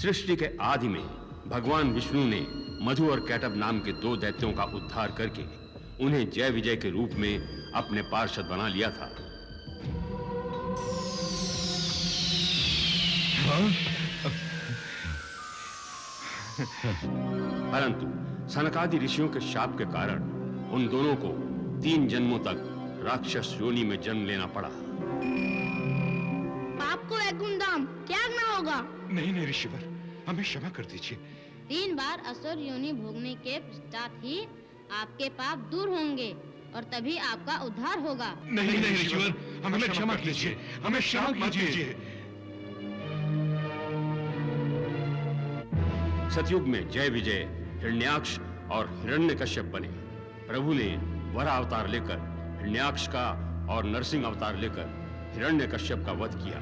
सृष्टि के आदि में भगवान विष्णु ने मधु और कैटभ नाम के दो दैत्यों का उद्धार करके उन्हें जय विजय के रूप में अपने पार्षद बना लिया था। परंतु सनकादि ऋषियों के शाप के कारण उन दोनों को 3 जन्मों तक राक्षस योनि में जन्म लेना पड़ा। पाप को वैकुंठधाम त्यागना होगा। नहीं ऋषिवर, हमें क्षमा कर दीजिए। 3 बार असुर योनि भोगने के पश्चात ही आपके पाप दूर होंगे और तभी आपका उद्धार होगा। नहीं ऋषिवर, हमें क्षमा कीजिए, हमें क्षमा कीजिए। सतयुग में जय विजय हिरण्याक्ष और हिरण्यकश्यप बने। प्रभु ने वरा अवतार लेकर हिरण्याक्ष का और नरसिंह अवतार लेकर हिरण्यकश्यप का वध किया।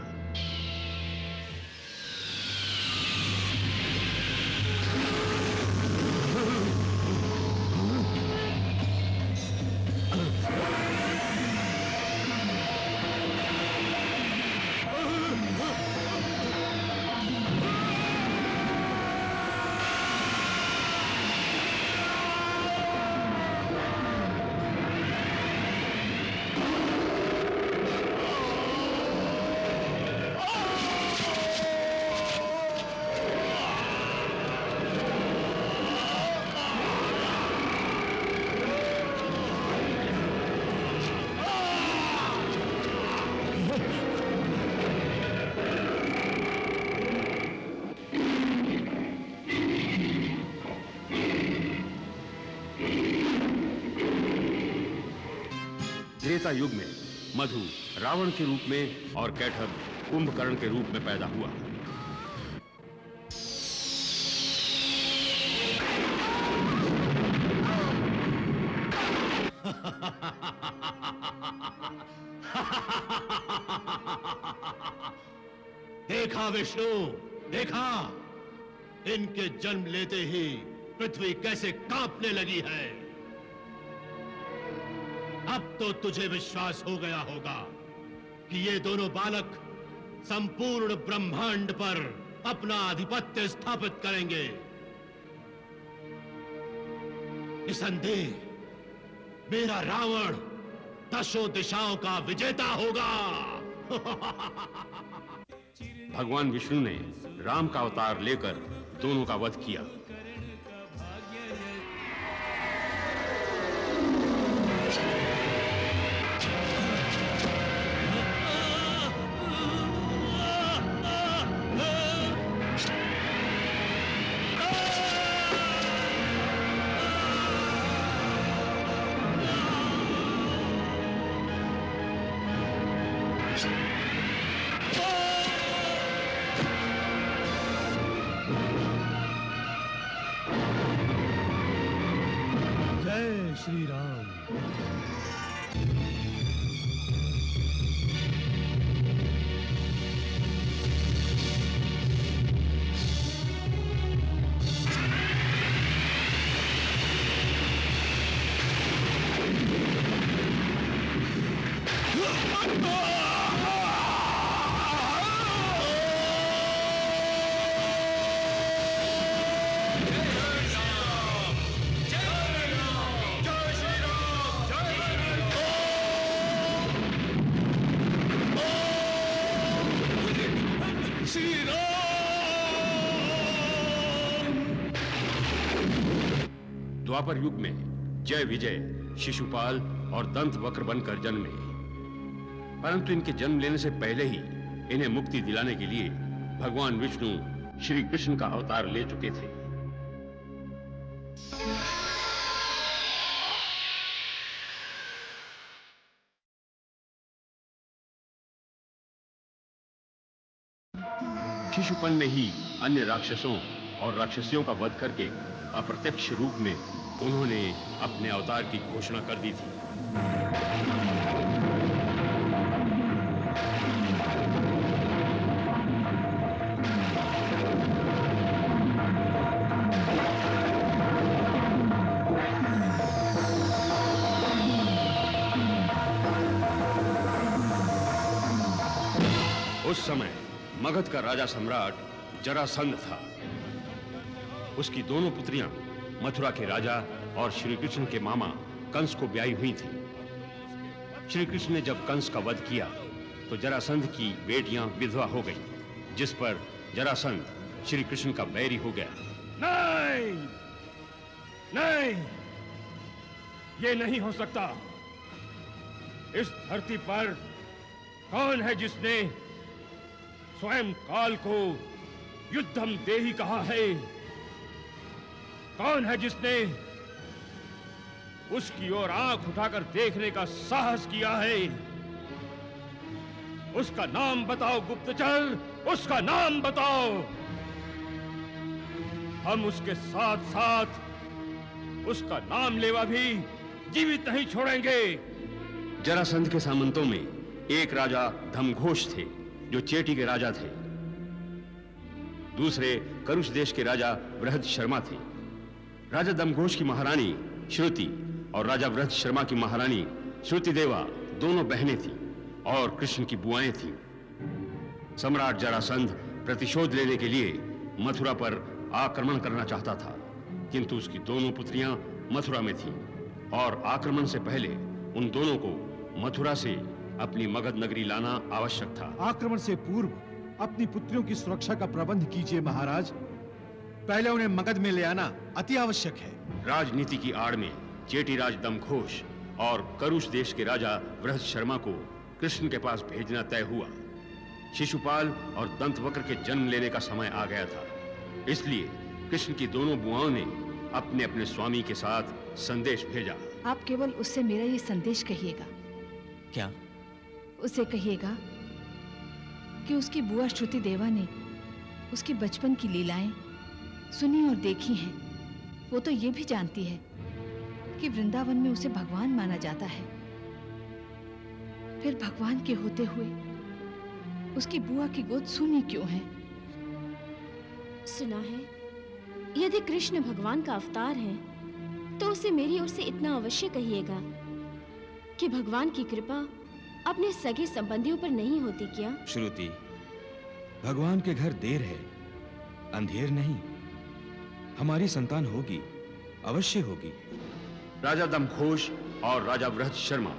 त्रेता युग में मधु रावण के रूप में और कैटभ कुंभकर्ण के रूप में पैदा हुआ। देखा विष्णु, देखा, इनके जन्म लेते ही पृथ्वी कैसे कांपने लगी है। अब तो तुझे विश्वास हो गया होगा कि ये दोनों बालक संपूर्ण ब्रह्मांड पर अपना आधिपत्य स्थापित करेंगे। निसंदेह मेरा रावण 10 दिशाओं का विजेता होगा। भगवान विष्णु ने राम का अवतार लेकर दोनों का वध किया। श्री राम। द्वापर युग में जय विजय शिशुपाल और दंत वक्र बनकर जन्मे, परंतु इनके जन्म लेने से पहले ही इन्हें मुक्ति दिलाने के लिए भगवान विष्णु श्री कृष्ण का अवतार ले चुके थे। शिशुपाल ने ही अन्य राक्षसों और राक्षसियों का वध करके अप्रत्यक्ष रूप में उन्होंने अपने अवतार की घोषणा कर दी थी। उस समय मगध का राजा सम्राट जरासंध था। उसकी दोनों पुत्रियां मथुरा के राजा और श्री कृष्ण के मामा कंस को ब्याही हुई थी। श्री कृष्ण ने जब कंस का वध किया तो जरासंध की बेटियां विधवा हो गईं, जिस पर जरासंध श्री कृष्ण का बैरी हो गया। नहीं, नहीं, ये नहीं हो सकता। इस धरती पर कौन है जिसने स्वयं काल को युद्धम देहि कहा है? कौन है जिसने उसकी ओर आंख उठाकर देखने का साहस किया है? उसका नाम बताओ गुप्तचर, उसका नाम बताओ। हम उसके साथ साथ उसका नाम लेवा भी जीवित नहीं छोड़ेंगे। जरासंध के सामंतों में एक राजा धमघोष थे, जो चेटी के राजा थे। दूसरे करुष देश के राजा बृहद शर्मा थे। राजा दमघोष की महारानी श्रुति और राजा बृहद शर्मा की महारानी श्रुति देवा दोनों बहनें थीं और कृष्ण की बुआएं थीं। सम्राट जरासंध प्रतिशोध लेने के लिए मथुरा पर आक्रमण करना चाहता था, किंतु उसकी दोनों पुत्रियां मथुरा में थीं और आक्रमण से पहले उन दोनों को मथुरा से अपनी मगध नगरी लाना आवश्यक था। आक्रमण से पूर्व अपनी पुत्रियों की सुरक्षा का प्रबंध कीजिए महाराज। पहले उन्हें मगध में ले आना अति आवश्यक है। राजनीति की आड़ में चेटीराज दमघोष और करुष देश के राजा बृहद शर्मा को कृष्ण के पास भेजना तय हुआ। शिशुपाल और दंतवक्र के जन्म लेने का समय आ गया था, इसलिए कृष्ण की दोनों बुआओं ने अपने अपने स्वामी के साथ संदेश भेजा। आप केवल उससे मेरा ये संदेश कहिएगा। क्या? उसे कहिएगा कि उसकी बुआ श्रुति देवा ने उसके बचपन की लीलाएं सुनी और देखी हैं। वो तो ये भी जानती है कि वृंदावन में उसे भगवान माना जाता है। फिर भगवान के होते हुए उसकी बुआ की गोद सूनी क्यों है? सुना है यदि कृष्ण भगवान का अवतार है तो उसे मेरी ओर से इतना अवश्य कहिएगा कि भगवान की कृपा अपने सगे संबंधियों पर नहीं होती क्या? श्रुति, भगवान के घर देर है, अंधेर नहीं। हमारी संतान होगी, अवश्य होगी। राजा दमघोष और राजा बृहद शर्मा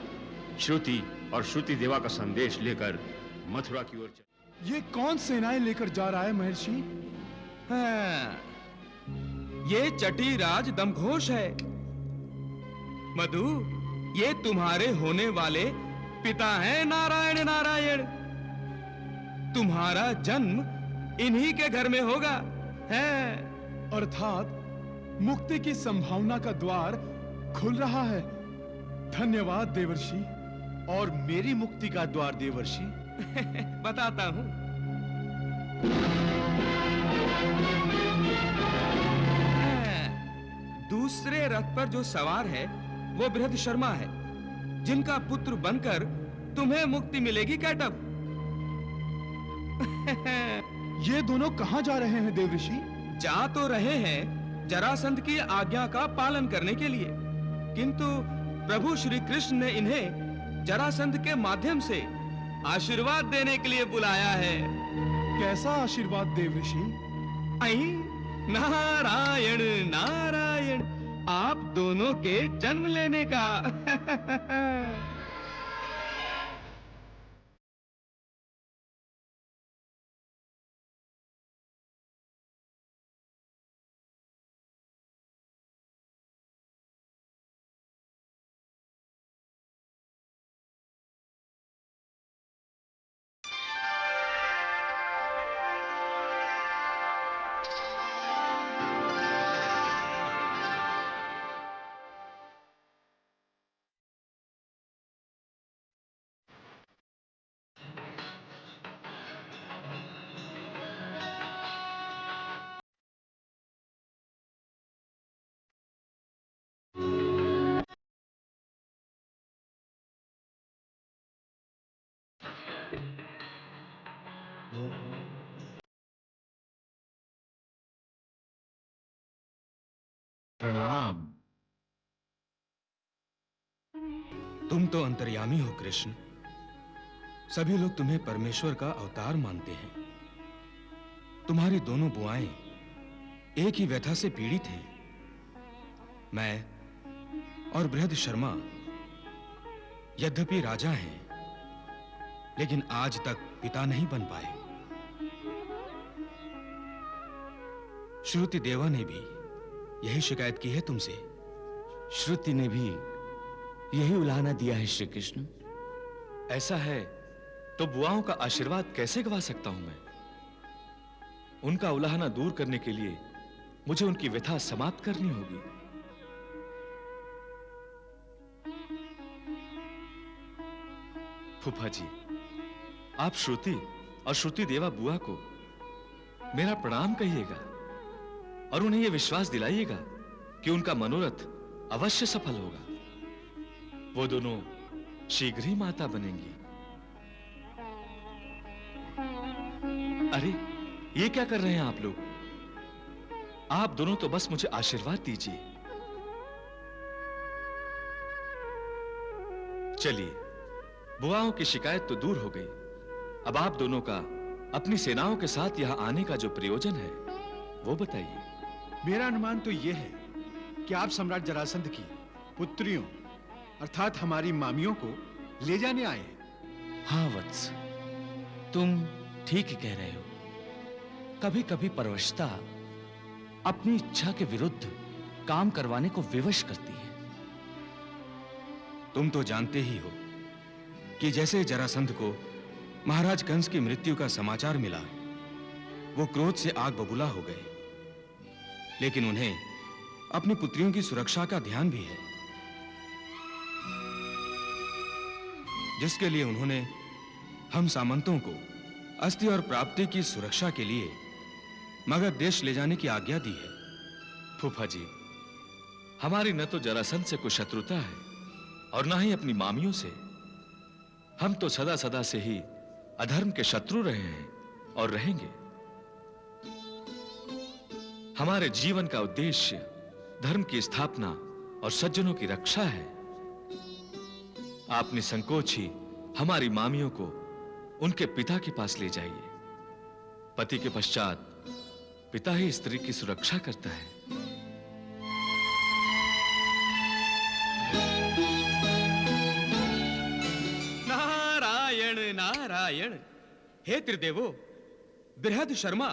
श्रुति और श्रुति देवा का संदेश लेकर मथुरा की ओर चले। ये कौन सेनाएं लेकर जा रहा है महर्षि? हाँ, ये चटीराज दमघोष है। मधु, ये तुम्हारे होने वाले पिता हैं नारायण नारायण। तुम्हारा जन्म इन्हीं के घर में होगा है। अर्थात मुक्ति की संभावना का द्वार खुल रहा है। धन्यवाद देवर्षि। और मेरी मुक्ति का द्वार देवर्षि? बताता हूं। दूसरे रथ पर जो सवार है वो बृहद शर्मा है, जिनका पुत्र बनकर तुम्हें मुक्ति मिलेगी कैटब। ये दोनों कहां जा रहे हैं देवर्षि? जा तो रहे हैं जरासंध की आज्ञा का पालन करने के लिए, किंतु प्रभु श्री कृष्ण ने इन्हें जरासंध के माध्यम से आशीर्वाद देने के लिए बुलाया है। कैसा आशीर्वाद देवर्षि? आई नारायण नारायण, आप दोनों के जन्म लेने का। प्रणाम। तुम तो अंतर्यामी हो कृष्ण। सभी लोग तुम्हें परमेश्वर का अवतार मानते हैं। तुम्हारी दोनों बुआएं एक ही व्यथा से पीड़ित हैं। मैं और बृहद शर्मा यद्यपि राजा हैं, लेकिन आज तक पिता नहीं बन पाए। श्रुति देवा ने भी यही शिकायत की है तुमसे। श्रुति ने भी यही उलाहना दिया है श्री कृष्ण। ऐसा है तो बुआओं का आशीर्वाद कैसे गवा सकता हूं मैं? उनका उलाहना दूर करने के लिए मुझे उनकी व्यथा समाप्त करनी होगी। फूफा जी, आप श्रुति और श्रुति देवा बुआ को मेरा प्रणाम कहिएगा और उन्हें यह विश्वास दिलाइएगा कि उनका मनोरथ अवश्य सफल होगा। वो दोनों शीघ्र ही माता बनेंगी। अरे, ये क्या कर रहे हैं आप लोग? आप दोनों तो बस मुझे आशीर्वाद दीजिए। चलिए, बुआओं की शिकायत तो दूर हो गई। अब आप दोनों का अपनी सेनाओं के साथ यहां आने का जो प्रयोजन है वो बताइए। मेरा अनुमान तो यह है कि आप सम्राट जरासंध की पुत्रियों अर्थात हमारी मामियों को ले जाने आए हैं। हाँ वत्स, तुम ठीक ही कह रहे हो। कभी कभी परवशता अपनी इच्छा के विरुद्ध काम करवाने को विवश करती है। तुम तो जानते ही हो कि जैसे जरासंध को महाराज कंस की मृत्यु का समाचार मिला, वो क्रोध से आग बबूला हो गए। लेकिन उन्हें अपनी पुत्रियों की सुरक्षा का ध्यान भी है, जिसके लिए उन्होंने हम सामंतों को अस्थि और प्राप्ति की सुरक्षा के लिए मगध देश ले जाने की आज्ञा दी है। फूफा जी, हमारी न तो जरासंध से कोई शत्रुता है और न ही अपनी मामियों से। हम तो सदा सदा से ही अधर्म के शत्रु रहे हैं और रहेंगे। हमारे जीवन का उद्देश्य धर्म की स्थापना और सज्जनों की रक्षा है। आप निसंकोच ही हमारी मामियों को उनके पिता के पास ले जाइए। पति के पश्चात पिता ही स्त्री की सुरक्षा करता है। नारायण नारायण। हे त्रिदेवो, बृहद शर्मा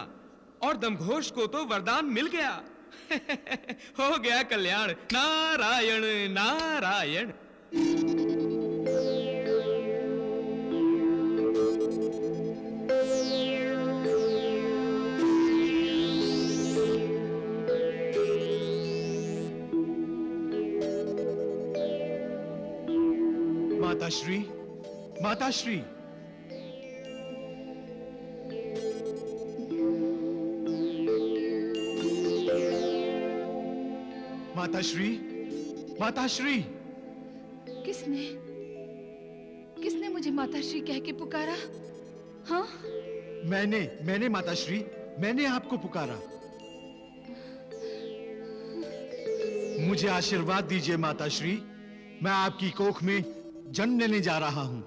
और दमघोष को तो वरदान मिल गया। हो गया कल्याण। नारायण नारायण। माताश्री, माताश्री, माताश्री, माताश्री। किसने किसने मुझे माताश्री कह के पुकारा? हाँ, मैंने माताश्री, मैंने आपको पुकारा। मुझे आशीर्वाद दीजिए माताश्री, मैं आपकी कोख में जन्म लेने जा रहा हूं।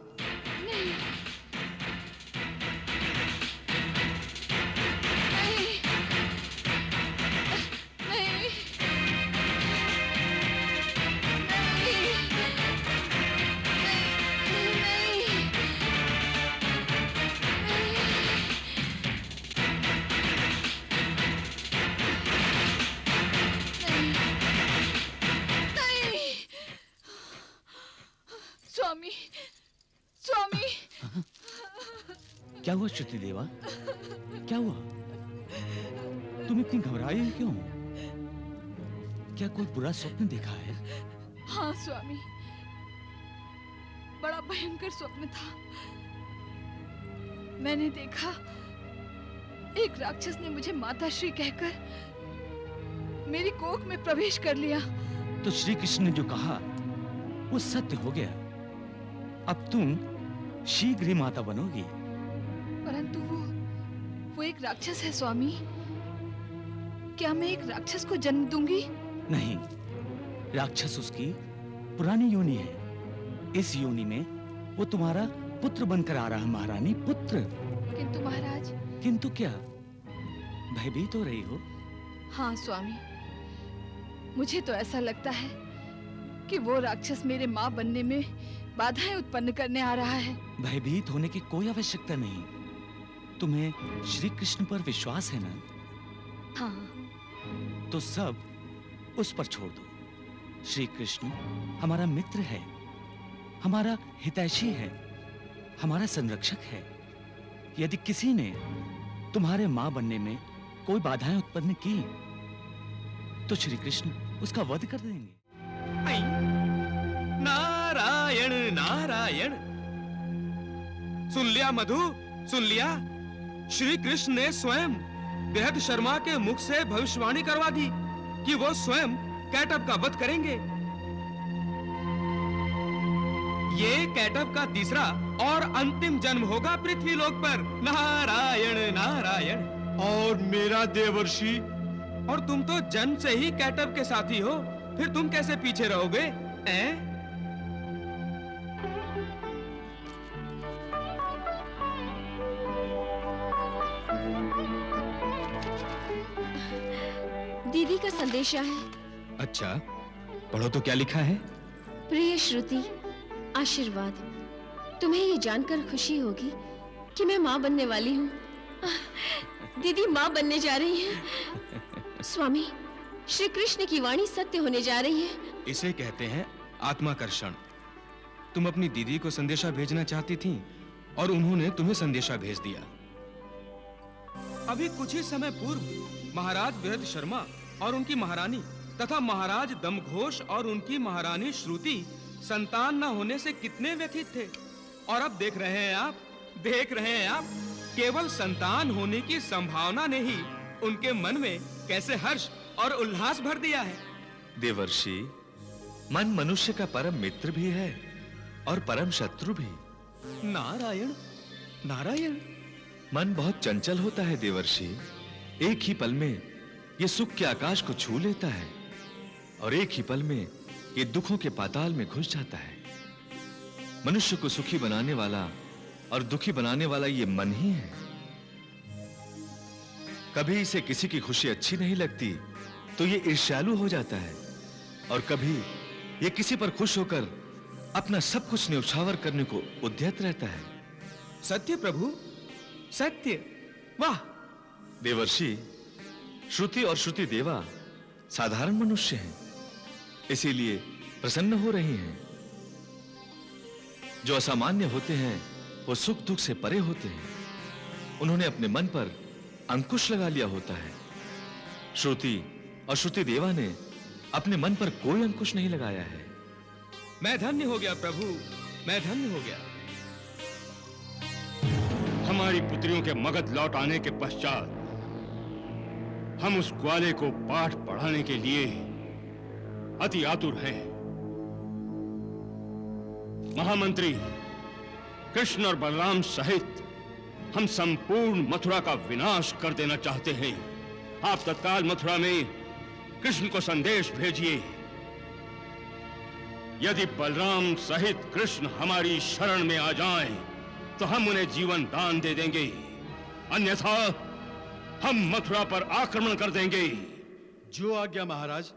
स्वामी, स्वामी। क्या हुआ श्रुति देवा? क्या हुआ? तुम इतनी घबराई हो क्यों? क्या कोई बुरा स्वप्न देखा है? हाँ स्वामी, बड़ा भयंकर स्वप्न था। मैंने देखा एक राक्षस ने मुझे माताश्री कहकर मेरी कोख में प्रवेश कर लिया। तो श्री कृष्ण ने जो कहा वो सत्य हो गया। अब तुम शीघ्र ही माता बनोगी। परंतु वो एक राक्षस है स्वामी। क्या मैं एक राक्षस को जन्म दूंगी? नहीं, राक्षस उसकी पुरानी योनि है। इस योनि में वो तुम्हारा पुत्र बनकर आ रहा है महारानी, पुत्र। किंतु महाराज। किंतु क्या? भयभीत हो रही हो? हाँ स्वामी, मुझे तो ऐसा लगता है कि वो राक्षस मेरे माँ बनने में बाधाएं उत्पन्न करने आ रहा है। भयभीत होने की कोई आवश्यकता नहीं। तुम्हें श्री कृष्ण पर विश्वास है ना? हाँ। तो सब उस पर छोड़ दो। श्री कृष्ण हमारा मित्र है, हमारा हितैषी है, हमारा संरक्षक है। यदि किसी ने तुम्हारे मां बनने में कोई बाधाएं उत्पन्न की तो श्री कृष्ण उसका वध कर देंगे। नारायण नारायण। सुन लिया मधु, सुन लिया। श्री कृष्ण ने स्वयं बेहद शर्मा के मुख से भविष्यवाणी करवा दी कि वो स्वयं कैटब का वध करेंगे। ये कैटब का तीसरा और अंतिम जन्म होगा पृथ्वी लोक पर। नारायण नारायण। और मेरा देवर्षि? और तुम तो जन्म से ही कैटब के साथी हो, फिर तुम कैसे पीछे रहोगे? दीदी का संदेशा है। अच्छा, पढ़ो तो क्या लिखा है। प्रिय श्रुति, आशीर्वाद। तुम्हें ये जानकर खुशी होगी कि मैं माँ बनने वाली हूँ। दीदी माँ बनने जा रही है। स्वामी, श्री कृष्ण की वाणी सत्य होने जा रही है। इसे कहते हैं आत्माकर्षण। तुम अपनी दीदी को संदेशा भेजना चाहती थी और उन्होंने तुम्हें संदेशा भेज दिया। अभी कुछ ही समय पूर्व महाराज बृहद शर्मा और उनकी महारानी तथा महाराज दमघोष और उनकी महारानी श्रुति संतान न होने से कितने व्यथित थे, और अब देख रहे हैं आप केवल संतान होने की संभावना ने ही उनके मन में कैसे हर्ष और उल्लास भर दिया है। देवर्षि, मन मनुष्य का परम मित्र भी है और परम शत्रु भी। नारायण नारायण। मन बहुत चंचल होता है देवर्षि। एक ही पल में ये सुख के आकाश को छू लेता है और एक ही पल में ये दुखों के पाताल में घुस जाता है। मनुष्य को सुखी बनाने वाला और दुखी बनाने वाला ये मन ही है। कभी इसे किसी की खुशी अच्छी नहीं लगती तो ये ईर्ष्यालु हो जाता है, और कभी ये किसी पर खुश होकर अपना सब कुछ न्यौछावर करने को उद्यत रहता है। सत्य प्रभु, सत्य। वाह! देवर्षि, श्रुति और श्रुति देवा साधारण मनुष्य हैं, इसीलिए प्रसन्न हो रही हैं। जो असामान्य होते हैं वो सुख दुख से परे होते हैं। उन्होंने अपने मन पर अंकुश लगा लिया होता है। श्रुति और श्रुति देवा ने अपने मन पर कोई अंकुश नहीं लगाया है। मैं धन्य हो गया प्रभु, मैं धन्य हो गया। हमारी पुत्रियों के मगध लौट आने के पश्चात हम उस ग्वाले को पाठ पढ़ाने के लिए अति आतुर हैं। महामंत्री, कृष्ण और बलराम सहित हम संपूर्ण मथुरा का विनाश कर देना चाहते हैं। आप तत्काल मथुरा में कृष्ण को संदेश भेजिए। यदि बलराम सहित कृष्ण हमारी शरण में आ जाएं, तो हम उन्हें जीवन दान दे देंगे, अन्यथा हम मथुरा पर आक्रमण कर देंगे। जो आज्ञा महाराज।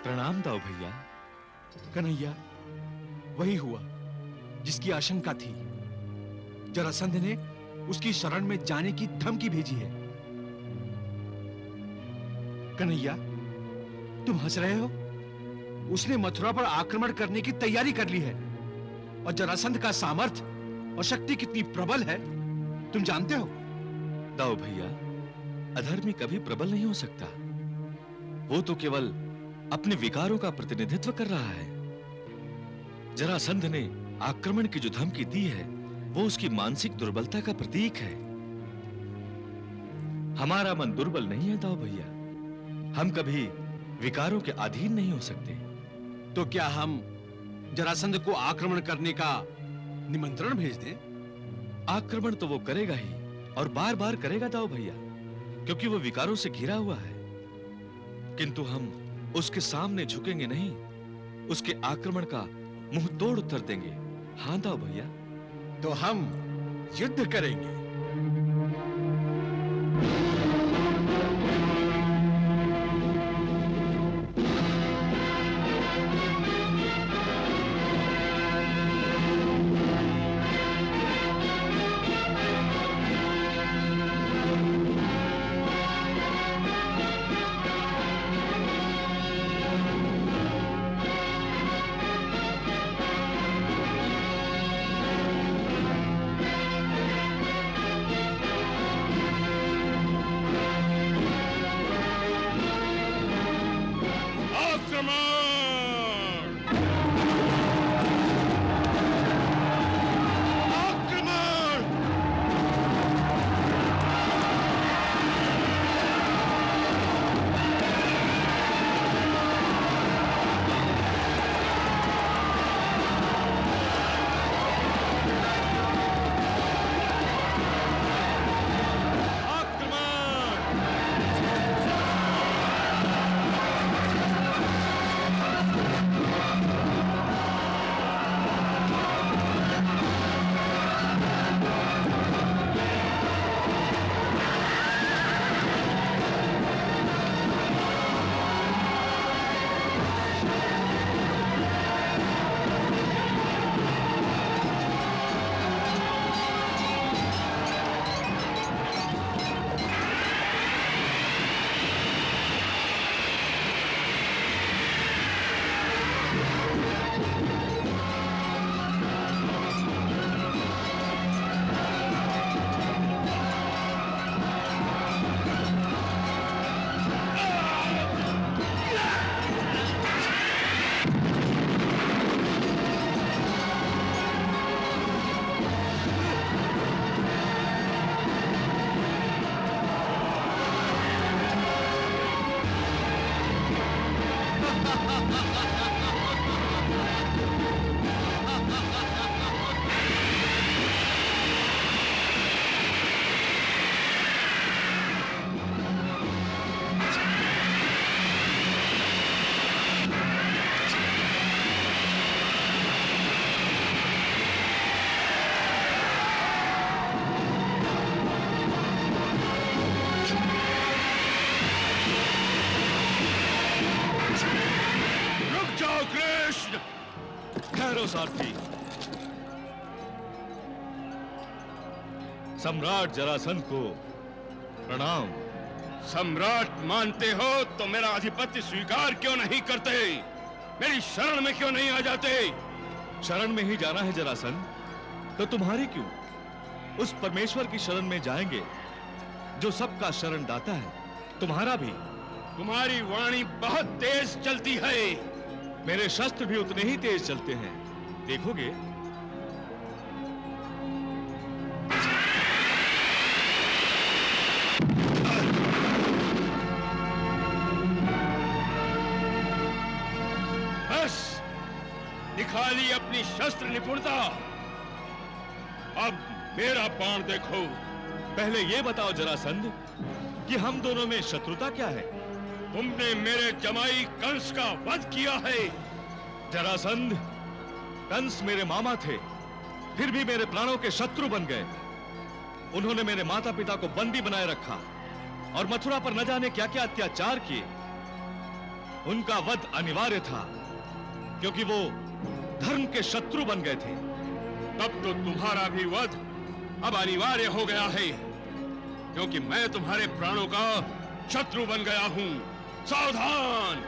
प्रणाम दाऊ भैया। कन्हैया, वही हुआ जिसकी आशंका थी। जरासंध ने उसकी शरण में जाने की धमकी भेजी है। कन्हैया, तुम हंस रहे हो? उसने मथुरा पर आक्रमण करने की तैयारी कर ली है, और जरासंध का सामर्थ्य और शक्ति कितनी प्रबल है तुम जानते हो? दाऊ भैया, अधर्मी कभी प्रबल नहीं हो सकता। वो तो केवल अपने विकारों का प्रतिनिधित्व कर रहा है। जरासंध ने आक्रमण की जो धमकी दी है, वो उसकी मानसिक दुर्बलता का प्रतीक है। हमारा मन दुर्बल नहीं है दाऊ भैया। हम कभी विकारों के अधीन नहीं हो सकते। तो क्या हम जरासंध को आक्रमण करने का निमंत्रण भेज दें? आक्रमण तो वो करेगा ही, और बार बार करेगा दाऊ भैया, क्योंकि वो विकारों से घिरा हुआ है। किंतु हम उसके सामने झुकेंगे नहीं, उसके आक्रमण का मुंह तोड़ उत्तर देंगे। हाँ दाऊ भैया। तो हम युद्ध करेंगे। ठहरो सारथी। सम्राट जरासंध को प्रणाम। सम्राट मानते हो तो मेरा आधिपत्य स्वीकार क्यों नहीं करते? मेरी शरण में क्यों नहीं आ जाते? शरण में ही जाना है जरासंध, तो तुम्हारी क्यों? उस परमेश्वर की शरण में जाएंगे जो सबका शरण दाता है, तुम्हारा भी। तुम्हारी वाणी बहुत तेज चलती है। मेरे शस्त्र भी उतने ही तेज चलते हैं, देखोगे। बस दिखा ली अपनी शस्त्र निपुणता। अब मेरा बाण देखो। पहले ये बताओ जरासंध कि हम दोनों में शत्रुता क्या है? तुमने मेरे जमाई कंस का वध किया है। जरासंध, कंस मेरे मामा थे, फिर भी मेरे प्राणों के शत्रु बन गए। उन्होंने मेरे माता पिता को बंदी बनाए रखा और मथुरा पर न जाने क्या क्या अत्याचार किए। उनका वध अनिवार्य था, क्योंकि वो धर्म के शत्रु बन गए थे। तब तो तुम्हारा भी वध अब अनिवार्य हो गया है, क्योंकि मैं तुम्हारे प्राणों का शत्रु बन गया हूं। सावधान!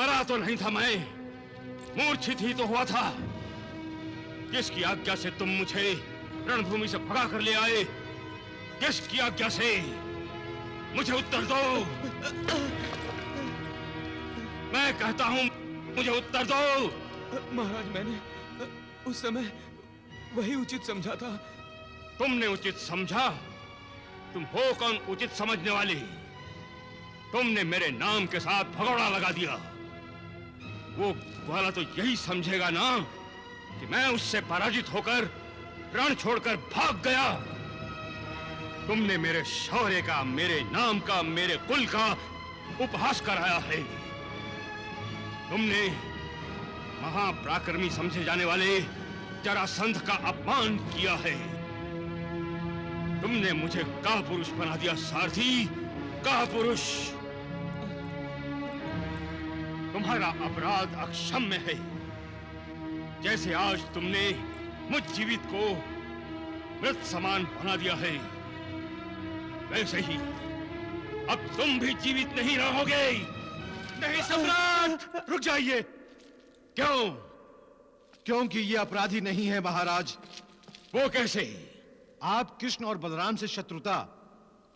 मरा तो नहीं था मैं, मूर्छित ही तो हुआ था। किसकी आज्ञा से तुम मुझे रणभूमि से भगा कर ले आए? किसकी आज्ञा से? मुझे उत्तर दो। मैं कहता हूं, मुझे उत्तर दो। महाराज, मैंने उस समय वही उचित समझा था। तुमने उचित समझा? तुम हो कौन उचित समझने वाली? तुमने मेरे नाम के साथ भगोड़ा लगा दिया। वो वाला तो यही समझेगा ना कि मैं उससे पराजित होकर रण छोड़कर भाग गया। तुमने मेरे शौर्य का, मेरे नाम का, मेरे कुल का उपहास कराया है। तुमने महापराक्रमी समझे जाने वाले जरासंध का अपमान किया है। तुमने मुझे कापुरुष बना दिया सारथी, कापुरुष। तुम्हारा अपराध अक्षम्य है। जैसे आज तुमने मुझ जीवित को मृत समान बना दिया है, वैसे ही अब तुम भी जीवित नहीं रहोगे। नहीं सम्राट, रुक जाइए। क्यों? क्योंकि ये अपराधी नहीं है महाराज। वो कैसे? आप कृष्ण और बलराम से शत्रुता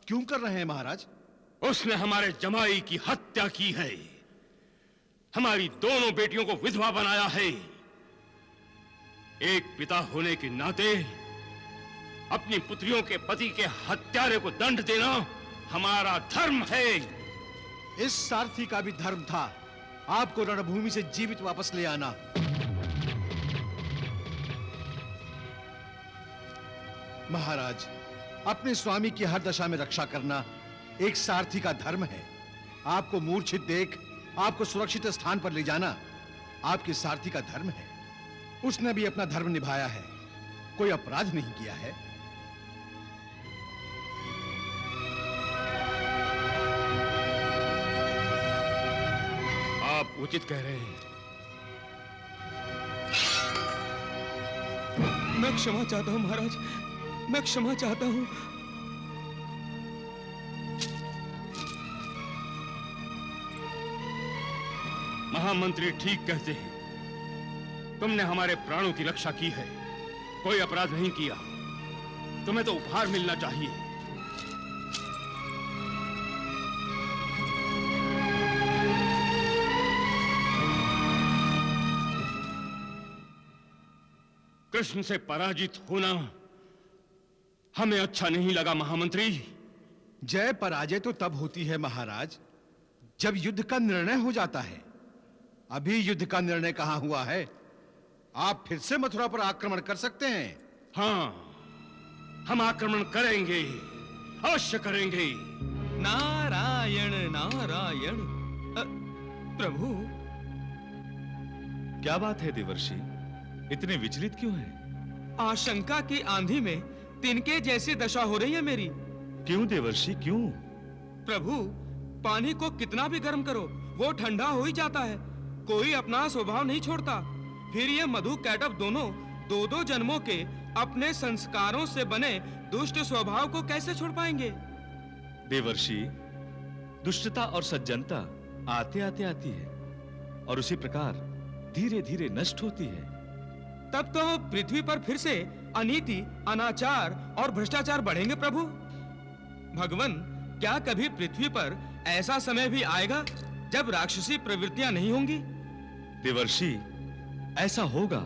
क्यों कर रहे हैं महाराज? उसने हमारे जमाई की हत्या की है, हमारी दोनों बेटियों को विधवा बनाया है। एक पिता होने के नाते अपनी पुत्रियों के पति के हत्यारे को दंड देना हमारा धर्म है। इस सारथी का भी धर्म था आपको रणभूमि से जीवित वापस ले आना। महाराज, अपने स्वामी की हर दशा में रक्षा करना एक सारथी का धर्म है। आपको मूर्छित देख आपको सुरक्षित स्थान पर ले जाना आपके सारथी का धर्म है। उसने भी अपना धर्म निभाया है, कोई अपराध नहीं किया है। आप उचित कह रहे हैं। मैं क्षमा चाहता हूं महाराज, मैं क्षमा चाहता हूं। महामंत्री ठीक कहते हैं। तुमने हमारे प्राणों की रक्षा की है, कोई अपराध नहीं किया। तुम्हें तो उपहार मिलना चाहिए। कृष्ण से पराजित होना हमें अच्छा नहीं लगा महामंत्री। जय पराजय तो तब होती है महाराज जब युद्ध का निर्णय हो जाता है। अभी युद्ध का निर्णय कहां हुआ है? आप फिर से मथुरा पर आक्रमण कर सकते हैं। हाँ, हम आक्रमण करेंगे, अवश्य करेंगे। नारायण नारायण। प्रभु, क्या बात है देवर्षि, इतने विचलित क्यों हैं? आशंका की आंधी में तिनके जैसी दशा हो रही है मेरी। क्यों देवर्षि, क्यों? प्रभु, पानी को कितना भी गर्म करो वो ठंडा हो ही जाता है, कोई अपना स्वभाव नहीं छोड़ता। फिर ये मधु कैटव दोनों दो दो जन्मों के अपने संस्कारों से बने दुष्ट स्वभाव को कैसे छोड़ पाएंगे? देवर्षि, दुष्टता और सज्जनता आते आते आती है और उसी प्रकार धीरे धीरे नष्ट होती है। तब तो पृथ्वी पर फिर से अनीति, अनाचार और भ्रष्टाचार बढ़ेंगे। प्रभु भगवान, क्या कभी पृथ्वी पर ऐसा समय भी आएगा जब राक्षसी प्रवृत्तियां नहीं होंगी? देवर्षि, ऐसा होगा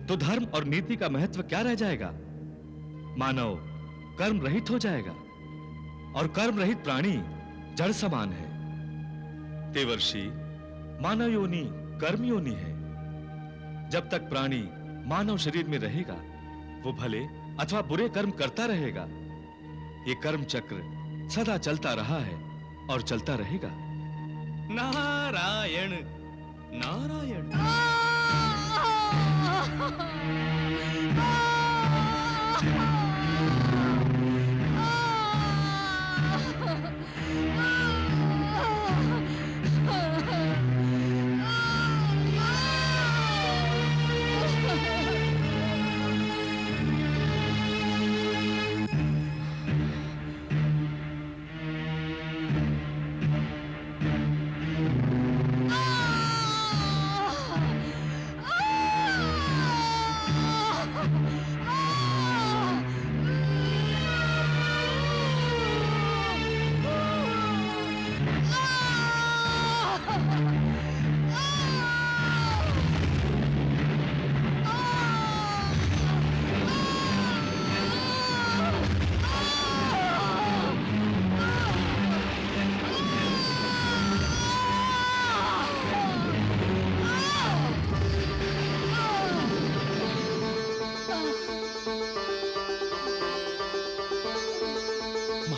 तो धर्म और नीति का महत्व क्या रह जाएगा? मानव कर्म रहित हो जाएगा और कर्म रहित प्राणी जड़ समान है। देवर्षि, मानव योनि कर्म योनि है। जब तक प्राणी मानव शरीर में रहेगा वो भले अथवा बुरे कर्म करता रहेगा। ये कर्म चक्र सदा चलता रहा है और चलता रहेगा। नारायण नारायण।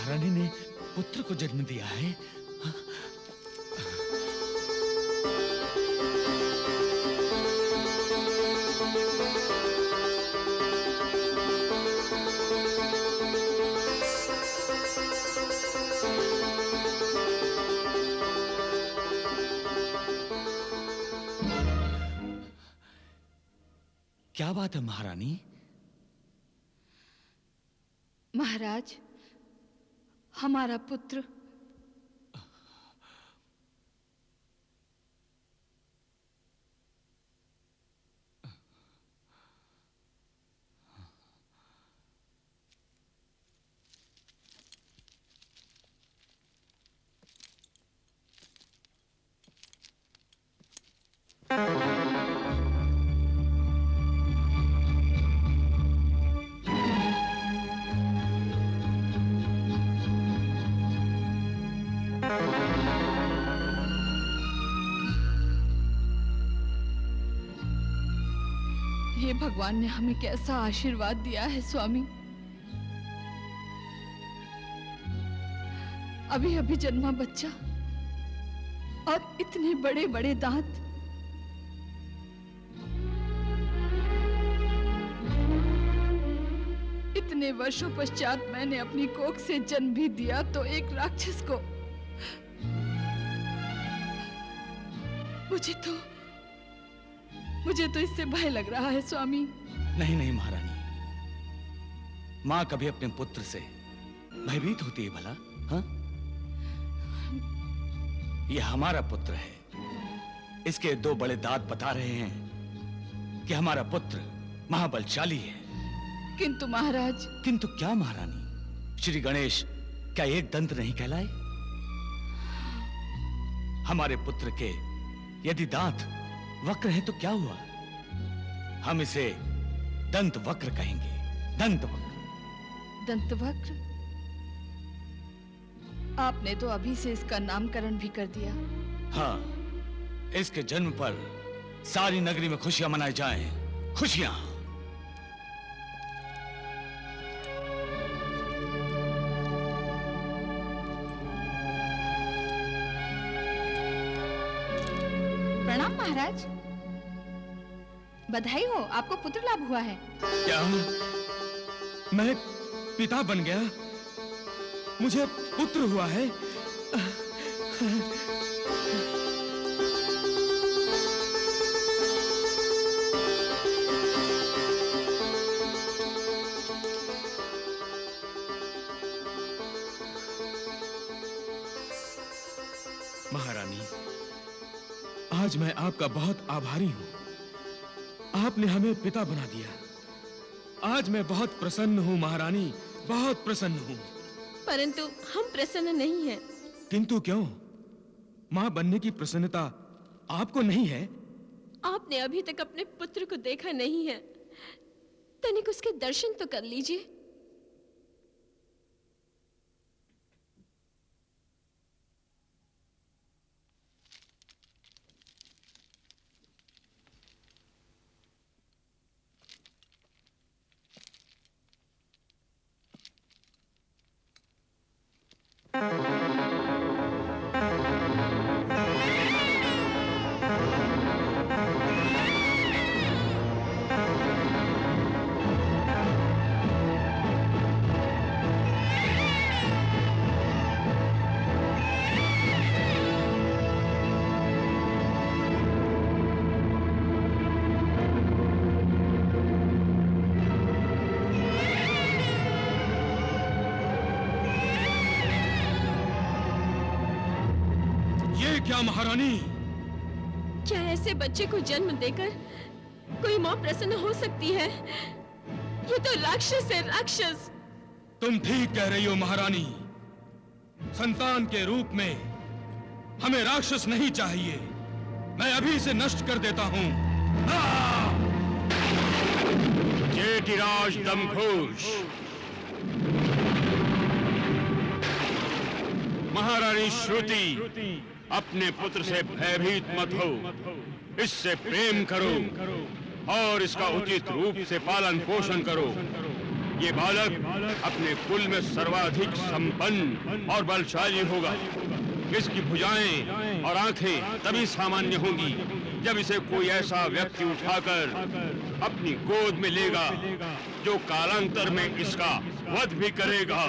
महारानी ने पुत्र को जन्म दिया है। क्या बात है महारानी? महाराज, हमारा पुत्र ये भगवान ने हमें कैसा आशीर्वाद दिया है स्वामी। अभी अभी जन्मा बच्चा और इतने बड़े बड़े दांत। इतने वर्षों पश्चात मैंने अपनी कोख से जन्म भी दिया तो एक राक्षस को। मुझे तो इससे भय लग रहा है स्वामी। नहीं नहीं महारानी, माँ कभी अपने पुत्र से भयभीत होती है भला? हाँ, यह हमारा पुत्र है। इसके दो बड़े दांत बता रहे हैं कि हमारा पुत्र महाबलशाली है। किंतु महाराज। किंतु क्या महारानी? श्री गणेश क्या एक दंत नहीं कहलाए? हमारे पुत्र के यदि दांत वक्र है तो क्या हुआ? हम इसे दंत वक्र कहेंगे। दंत वक्र। दंत वक्र? आपने तो अभी से इसका नामकरण भी कर दिया। हाँ, इसके जन्म पर सारी नगरी में खुशियां मनाई जाएं। खुशियां। प्रणाम महाराज। बधाई हो, आपको पुत्र लाभ हुआ है। क्या मैं पिता बन गया? मुझे पुत्र हुआ है? महारानी, आज मैं आपका बहुत आभारी हूं। आपने हमें पिता बना दिया। आज मैं बहुत प्रसन्न हूं महारानी, बहुत प्रसन्न हूं। परंतु हम प्रसन्न नहीं हैं। किंतु क्यों? मां बनने की प्रसन्नता आपको नहीं है? आपने अभी तक अपने पुत्र को देखा नहीं है, तनिक उसके दर्शन तो कर लीजिए। क्या महारानी? क्या ऐसे बच्चे को जन्म देकर कोई मां प्रसन्न हो सकती है? ये तो राक्षस है, राक्षस। तुम ठीक कह रही हो महारानी। संतान के रूप में हमें राक्षस नहीं चाहिए। मैं अभी इसे नष्ट कर देता हूं। जेठिराज दमघोष, महारानी श्रुति, अपने पुत्र से भयभीत मत हो। इससे प्रेम करो और इसका उचित रूप से पालन पोषण करो। ये बालक अपने कुल में सर्वाधिक संपन्न और बलशाली होगा। इसकी भुजाएं और आंखें तभी सामान्य होंगी जब इसे कोई ऐसा व्यक्ति उठाकर अपनी गोद में लेगा जो कालांतर में इसका वध भी करेगा।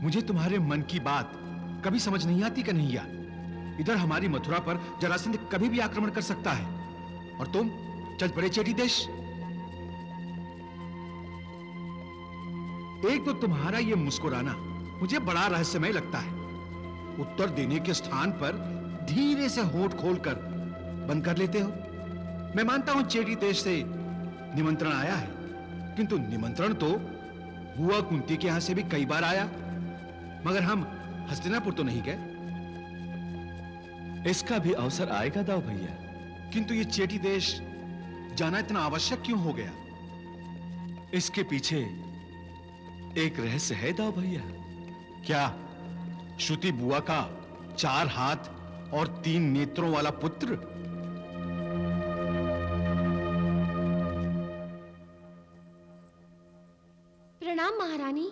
मुझे तुम्हारे मन की बात कभी समझ नहीं आती कन्हैया। इधर हमारी मथुरा पर जरासंध कभी भी आक्रमण कर सकता है और तुम चल पड़े चेटी देश। एक तो तुम्हारा ये मुस्कुराना मुझे बड़ा रहस्यमय लगता है। उत्तर देने के स्थान पर धीरे से होंठ खोलकर बंद कर लेते हो। मैं मानता हूं चेटी देश से निमंत्रण आया है, किंतु निमंत्रण तो बुआ कुंती के यहां से भी कई बार आया, मगर हम हस्तिनापुर तो नहीं गए। इसका भी अवसर आएगा दाऊ भैया। किंतु ये चेटी देश जाना इतना आवश्यक क्यों हो गया? इसके पीछे एक रहस्य है दाऊ भैया। क्या श्रुति बुआ का 4 हाथ और 3 नेत्रों वाला पुत्र? प्रणाम महारानी।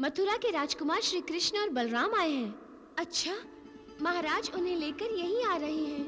मथुरा के राजकुमार श्री कृष्ण और बलराम आए हैं। अच्छा, महाराज उन्हें लेकर यहीं आ रहे हैं।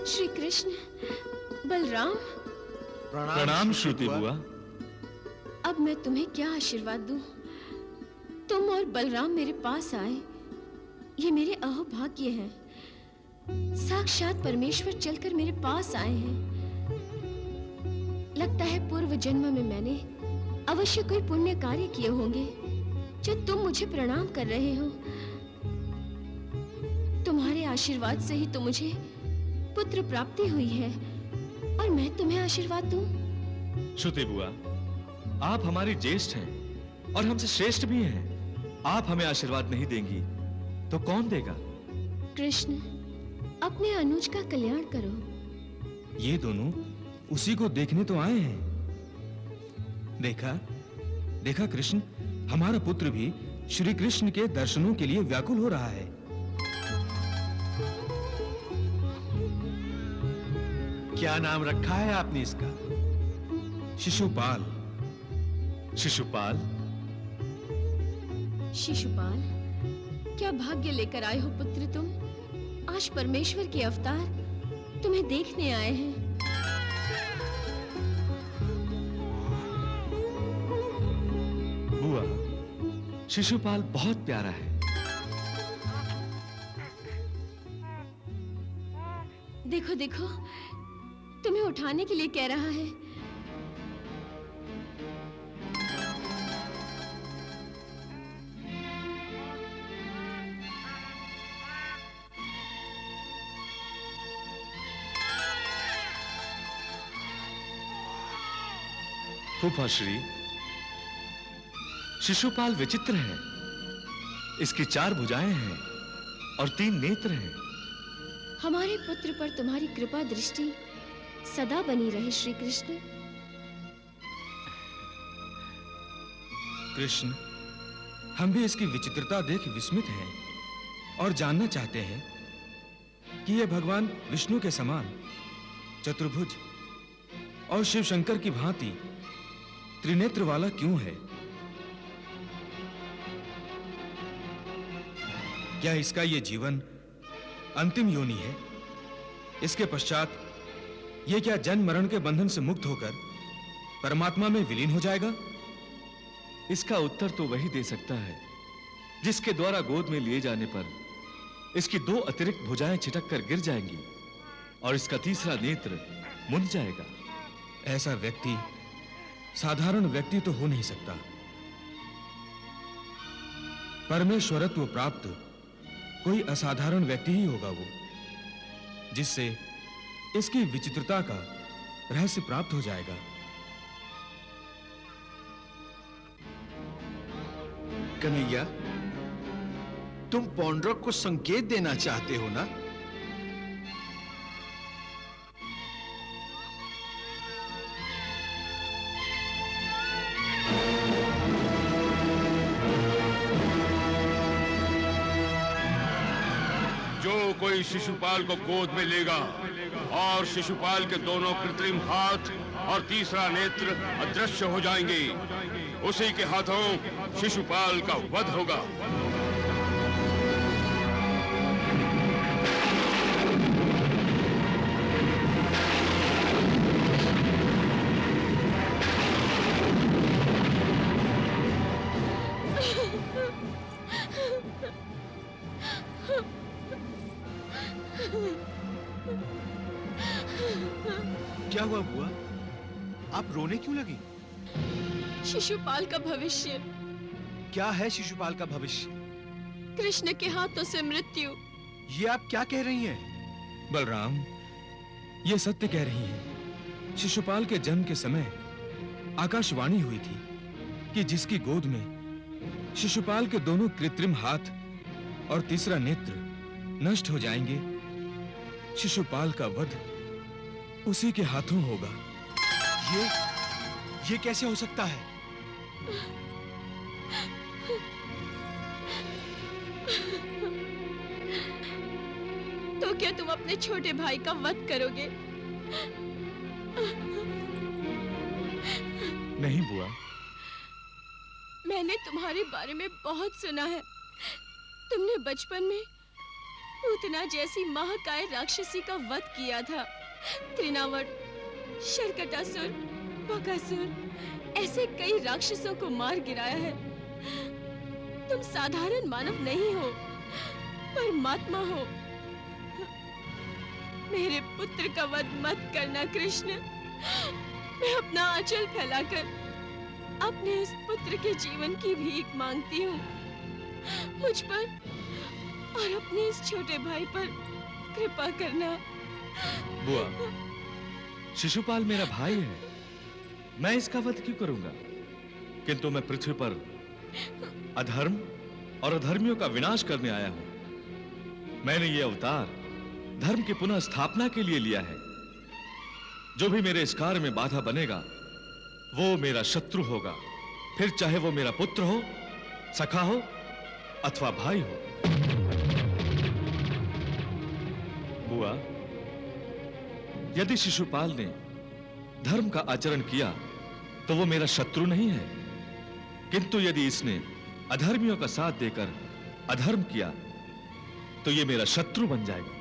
श्री कृष्ण, बलराम। प्रणाम श्रुति बुआ। अब मैं तुम्हें क्या आशीर्वाद दूं? तुम और बलराम मेरे पास आए, ये मेरे अहोभाग्य है। साक्षात परमेश्वर चलकर मेरे पास आए हैं। लगता है पूर्व जन्म में मैंने अवश्य कोई पुण्य कार्य किए होंगे जो तुम मुझे प्रणाम कर रहे हो। तुम्हारे आशीर्वाद से ही तो मुझे पुत्र प्राप्ति हुई है, और मैं तुम्हें आशीर्वाद दूं? श्रुति बुआ, आप हमारी ज्येष्ठ हैं और हमसे श्रेष्ठ भी हैं। आप हमें आशीर्वाद नहीं देंगी तो कौन देगा? कृष्ण, अपने अनुज का कल्याण करो। ये दोनों उसी को देखने तो आए हैं। देखा कृष्ण, हमारा पुत्र भी श्री कृष्ण के दर्शनों के लिए व्याकुल हो रहा है। क्या नाम रखा है आपने इसका? शिशुपाल। शिशुपाल? शिशुपाल, क्या भाग्य लेकर आए हो पुत्र तुम। आज परमेश्वर के अवतार तुम्हें देखने आए हैं। बुआ, शिशुपाल बहुत प्यारा है। देखो देखो, तुम्हें उठाने के लिए कह रहा है। फूफा श्री, शिशुपाल विचित्र है। इसकी 4 भुजाएं हैं और 3 नेत्र हैं। हमारे पुत्र पर तुम्हारी कृपा दृष्टि सदा बनी रहे श्री कृष्ण। कृष्ण, हम भी इसकी विचित्रता देख विस्मित हैं और जानना चाहते हैं कि यह भगवान विष्णु के समान चतुर्भुज और शिव शंकर की भांति त्रिनेत्र वाला क्यों है? क्या इसका यह जीवन अंतिम योनि है? इसके पश्चात यह क्या जन्म मरण के बंधन से मुक्त होकर परमात्मा में विलीन हो जाएगा? इसका उत्तर तो वही दे सकता है जिसके द्वारा गोद में लिए जाने पर इसकी 2 अतिरिक्त भुजाएं छिटक कर गिर जाएंगी और इसका तीसरा नेत्र मुंद जाएगा। ऐसा व्यक्ति साधारण व्यक्ति तो हो नहीं सकता। परमेश्वरत्व प्राप्त कोई असाधारण व्यक्ति ही होगा वो, जिससे इसकी विचित्रता का रहस्य प्राप्त हो जाएगा। कन्हैया, तुम पौंड्रक को संकेत देना चाहते हो ना? जो कोई शिशुपाल को गोद में लेगा और शिशुपाल के दोनों कृत्रिम हाथ और तीसरा नेत्र अदृश्य हो जाएंगे, उसी के हाथों शिशुपाल का वध होगा। क्या हुआ बुआ? आप रोने क्यों लगी? शिशुपाल का भविष्य। क्या है शिशुपाल का भविष्य? कृष्ण के हाथों से मृत्यु। ये आप क्या कह रही हैं? बलराम, ये सत्य कह रही हैं। शिशुपाल के जन्म के समय आकाशवाणी हुई थी कि जिसकी गोद में शिशुपाल के दोनों कृत्रिम हाथ और तीसरा नेत्र नष्ट हो जाएंगे, शिशुपाल का वध उसी के हाथों होगा। ये कैसे हो सकता है? तो क्या तुम अपने छोटे भाई का वध करोगे? नहीं बुआ। मैंने तुम्हारे बारे में बहुत सुना है। तुमने बचपन में पूतना जैसी महाकाय राक्षसी का वध किया था। त्रिनावट, शर्कटासुर, बकासुर, ऐसे कई राक्षसों को मार गिराया है। तुम साधारण मानव नहीं हो, परमात्मा हो। मेरे पुत्र का वध मत करना कृष्ण। मैं अपना आंचल फैलाकर अपने इस पुत्र के जीवन की भीख मांगती हूँ। मुझ पर और अपने इस छोटे भाई पर कृपा करना। बुआ, शिशुपाल मेरा भाई है, मैं इसका वध क्यों करूंगा? किंतु मैं पृथ्वी पर अधर्म और अधर्मियों का विनाश करने आया हूं। मैंने ये अवतार धर्म की पुनः स्थापना के लिए लिया है। जो भी मेरे इस कार्य में बाधा बनेगा, वो मेरा शत्रु होगा, फिर चाहे वो मेरा पुत्र हो, सखा हो अथवा भाई हो। बुआ, यदि शिशुपाल ने धर्म का आचरण किया तो वो मेरा शत्रु नहीं है, किंतु यदि इसने अधर्मियों का साथ देकर अधर्म किया तो ये मेरा शत्रु बन जाएगा।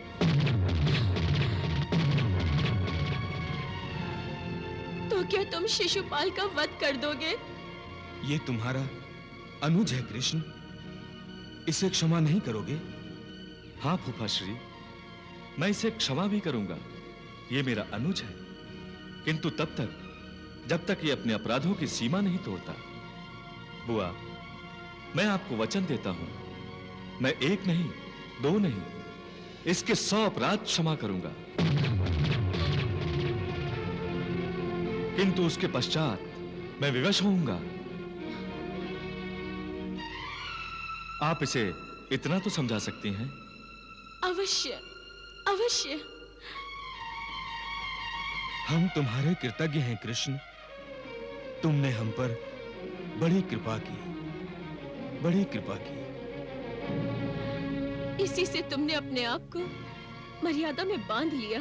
तो क्या तुम शिशुपाल का वध कर दोगे? ये तुम्हारा अनुज है कृष्ण, इसे क्षमा नहीं करोगे? हाँ फूफाश्री, मैं इसे क्षमा भी करूंगा। ये मेरा अनुज है, किंतु तब तक जब तक ये अपने अपराधों की सीमा नहीं तोड़ता। बुआ, मैं आपको वचन देता हूं, मैं एक नहीं, दो नहीं, इसके 100 अपराध क्षमा करूंगा। किंतु उसके पश्चात मैं विवश होऊंगा। आप इसे इतना तो समझा सकती हैं? अवश्य, अवश्य। हम तुम्हारे कृतज्ञ हैं कृष्ण। तुमने हम पर बड़ी कृपा की, बड़ी कृपा की। इसी से तुमने अपने आप को मर्यादा में बांध लिया।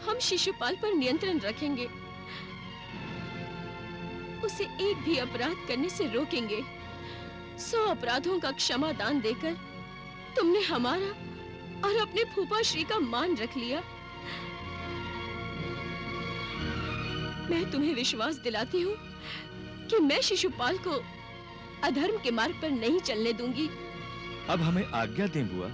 हम शिशुपाल पर नियंत्रण रखेंगे, उसे एक भी अपराध करने से रोकेंगे। 100 अपराधों का क्षमा दान देकर तुमने हमारा और अपने फूफा श्री का मान रख लिया। मैं तुम्हें विश्वास दिलाती हूँ कि मैं शिशुपाल को अधर्म के मार्ग पर नहीं चलने दूंगी। अब हमें आज्ञा दें बुआ।